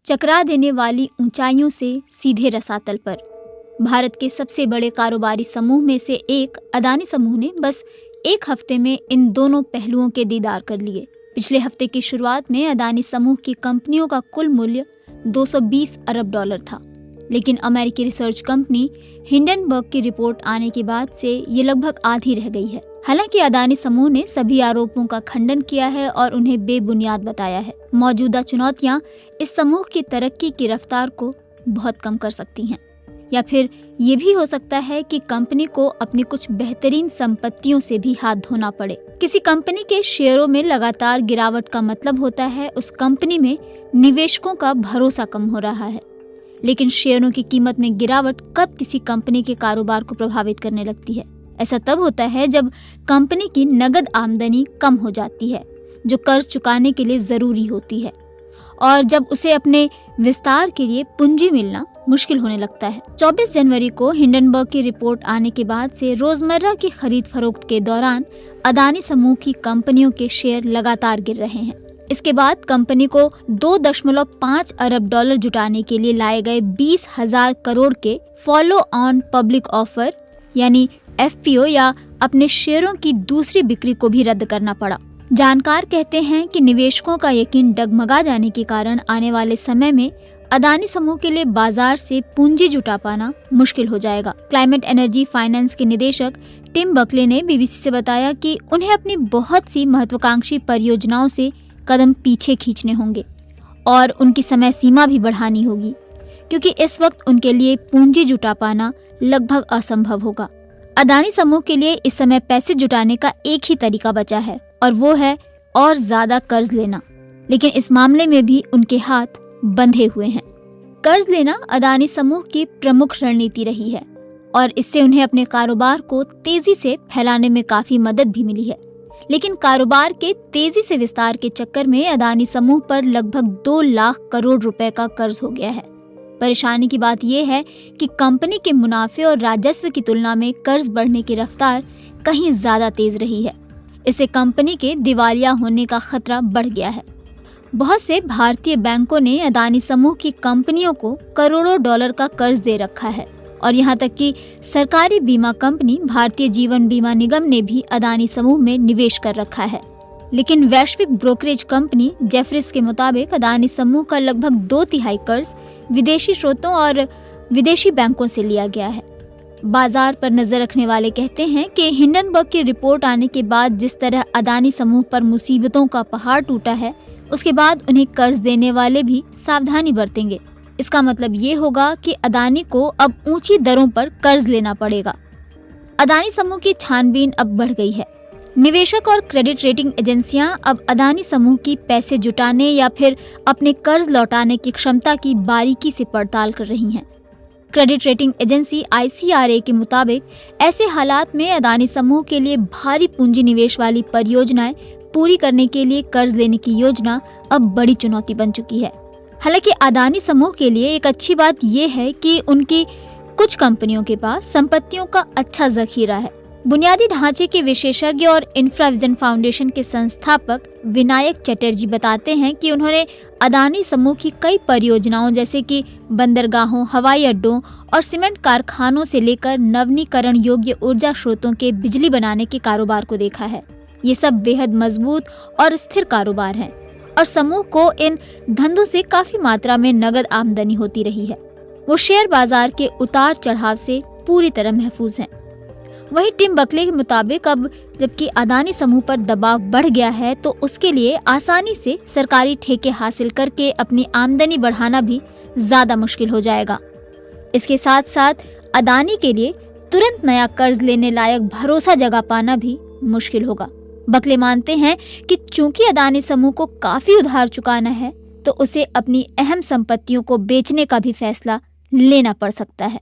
चकरा देने वाली ऊंचाइयों से सीधे रसातल पर। भारत के सबसे बड़े कारोबारी समूह में से एक अदानी समूह ने बस एक हफ्ते में इन दोनों पहलुओं के दीदार कर लिए। पिछले हफ्ते की शुरुआत में अदानी समूह की कंपनियों का कुल मूल्य 220 अरब डॉलर था, लेकिन अमेरिकी रिसर्च कंपनी हिंडनबर्ग की रिपोर्ट आने के बाद से ये लगभग आधी रह गई है। हालांकि अदानी समूह ने सभी आरोपों का खंडन किया है और उन्हें बेबुनियाद बताया है। मौजूदा चुनौतियां इस समूह की तरक्की की रफ्तार को बहुत कम कर सकती हैं, या फिर ये भी हो सकता है कि कंपनी को अपनी कुछ बेहतरीन संपत्तियों से भी हाथ धोना पड़े। किसी कंपनी के शेयरों में लगातार गिरावट का मतलब होता है उस कंपनी में निवेशकों का भरोसा कम हो रहा है। लेकिन शेयरों की कीमत में गिरावट कब किसी कंपनी के कारोबार को प्रभावित करने लगती है? ऐसा तब होता है जब कंपनी की नगद आमदनी कम हो जाती है, जो कर्ज चुकाने के लिए जरूरी होती है, और जब उसे अपने विस्तार के लिए पूंजी मिलना मुश्किल होने लगता है। 24 जनवरी को हिंडनबर्ग की रिपोर्ट आने के बाद से रोजमर्रा की खरीद फरोख्त के दौरान अदानी समूह की कंपनियों के शेयर लगातार गिर रहे हैं। इसके बाद कंपनी को 2.5 अरब डॉलर जुटाने के लिए लाए गए 20,000 करोड़ के फॉलो ऑन पब्लिक ऑफर यानी FPO या अपने शेयरों की दूसरी बिक्री को भी रद्द करना पड़ा। जानकार कहते हैं कि निवेशकों का यकीन डगमगा जाने के कारण आने वाले समय में अदानी समूह के लिए बाजार से पूंजी जुटा पाना मुश्किल हो जाएगा। क्लाइमेट एनर्जी फाइनेंस के निदेशक टिम बकले ने BBC से बताया कि उन्हें अपनी बहुत सी महत्वाकांक्षी परियोजनाओं से कदम पीछे खींचने होंगे और उनकी समय सीमा भी बढ़ानी होगी, क्योंकि इस वक्त उनके लिए पूंजी जुटा पाना लगभग असंभव होगा। अदानी समूह के लिए इस समय पैसे जुटाने का एक ही तरीका बचा है, और वो है और ज्यादा कर्ज लेना। लेकिन इस मामले में भी उनके हाथ बंधे हुए हैं। कर्ज लेना अदानी समूह की प्रमुख रणनीति रही है और इससे उन्हें अपने कारोबार को तेजी से फैलाने में काफी मदद भी मिली है। लेकिन कारोबार के तेजी से विस्तार के चक्कर में अदानी समूह पर लगभग 2 लाख करोड़ रुपए का कर्ज हो गया है। परेशानी की बात यह है कि कंपनी के मुनाफे और राजस्व की तुलना में कर्ज बढ़ने की रफ्तार कहीं ज्यादा तेज रही है। इससे कंपनी के दिवालिया होने का खतरा बढ़ गया है। बहुत से भारतीय बैंकों ने अदानी समूह की कंपनियों को करोड़ों डॉलर का कर्ज दे रखा है, और यहाँ तक कि सरकारी बीमा कंपनी भारतीय जीवन बीमा निगम ने भी अदानी समूह में निवेश कर रखा है। लेकिन वैश्विक ब्रोकरेज कंपनी जेफरीज के मुताबिक अदानी समूह का लगभग 2/3 कर्ज विदेशी स्रोतों और विदेशी बैंकों से लिया गया है। बाजार पर नजर रखने वाले कहते हैं कि हिंडनबर्ग की रिपोर्ट आने के बाद जिस तरह अदानी समूह पर मुसीबतों का पहाड़ टूटा है, उसके बाद उन्हें कर्ज देने वाले भी सावधानी बरतेंगे। इसका मतलब ये होगा कि अदानी को अब ऊंची दरों पर कर्ज लेना पड़ेगा। अदानी समूह की छानबीन अब बढ़ गई है। निवेशक और क्रेडिट रेटिंग एजेंसियां अब अदानी समूह की पैसे जुटाने या फिर अपने कर्ज लौटाने की क्षमता की बारीकी से पड़ताल कर रही हैं। क्रेडिट रेटिंग एजेंसी ICRA के मुताबिक ऐसे हालात में अदानी समूह के लिए भारी पूंजी निवेश वाली परियोजनाएं पूरी करने के लिए कर्ज लेने की योजना अब बड़ी चुनौती बन चुकी है। हालांकि अदानी समूह के लिए एक अच्छी बात यह है कि उनकी कुछ कंपनियों के पास संपत्तियों का अच्छा जखीरा है। बुनियादी ढांचे के विशेषज्ञ और इंफ्राविजन फाउंडेशन के संस्थापक विनायक चटर्जी बताते हैं कि उन्होंने अदानी समूह की कई परियोजनाओं जैसे कि बंदरगाहों, हवाई अड्डों और सीमेंट कारखानों से लेकर नवीनीकरण योग्य ऊर्जा स्रोतों के बिजली बनाने के कारोबार को देखा है। ये सब बेहद मजबूत और स्थिर कारोबार हैं और समूह को इन धंधों से काफी मात्रा में नगद आमदनी होती रही है। वो शेयर बाजार के उतार चढ़ाव से पूरी तरह महफूज हैं। वहीं टिम बकले के मुताबिक अब जबकि अदानी समूह पर दबाव बढ़ गया है, तो उसके लिए आसानी से सरकारी ठेके हासिल करके अपनी आमदनी बढ़ाना भी ज्यादा मुश्किल हो जाएगा। इसके साथ साथ अदानी के लिए तुरंत नया कर्ज लेने लायक भरोसा जगा पाना भी मुश्किल होगा। बकले मानते हैं कि चूंकि अदानी समूह को काफी उधार चुकाना है, तो उसे अपनी अहम संपत्तियों को बेचने का भी फैसला लेना पड़ सकता है।